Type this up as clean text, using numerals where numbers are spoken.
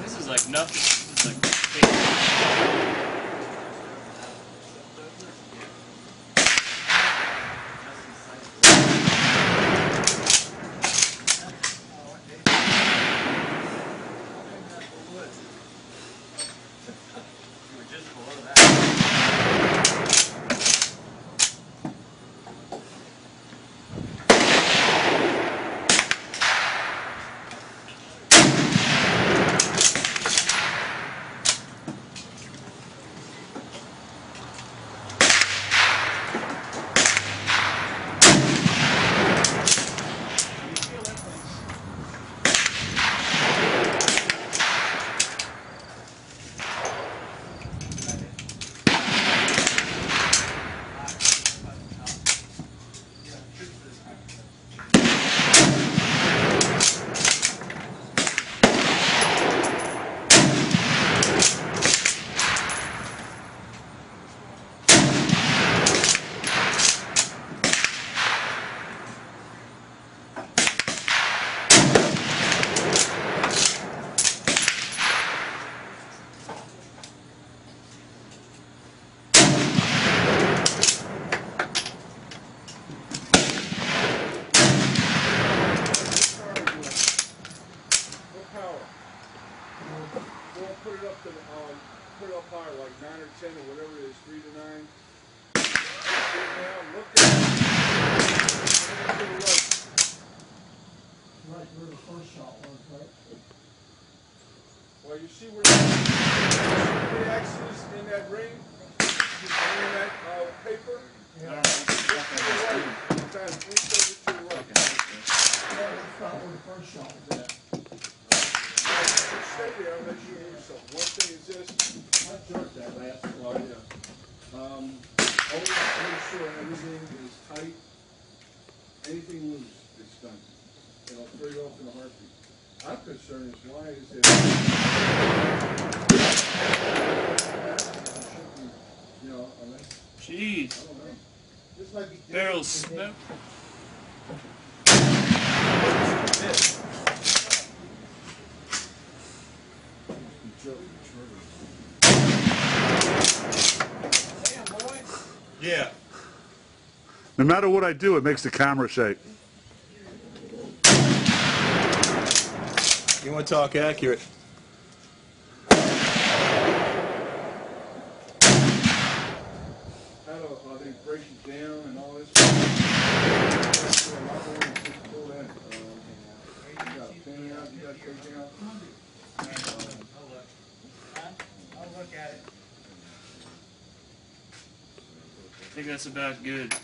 This is like nothing. This is like put it up higher, like 9 or 10 or whatever it is, 3 to 9. Now look at it. To the right. Right where the first shot was, right? Well, you see where the X is in that ring? In that paper? Yeah. Look to the right. Sometimes inch over to the right. That's not where the first shot was at. Stay there unless you move something. One thing is this. I jerked that last Well, one. yeah. Always make sure everything is tight. Anything loose, it's done. It'll throw you off in a heartbeat. I'm concerned is why is it? You know, unless jeez. I don't know. This might be Barrel smoke. Yeah. No matter what I do, it makes the camera shake. You want to talk accurate? How do they break it down and all this? A lot more than just pull that. You got a pin out, you got to take out. I think that's about good.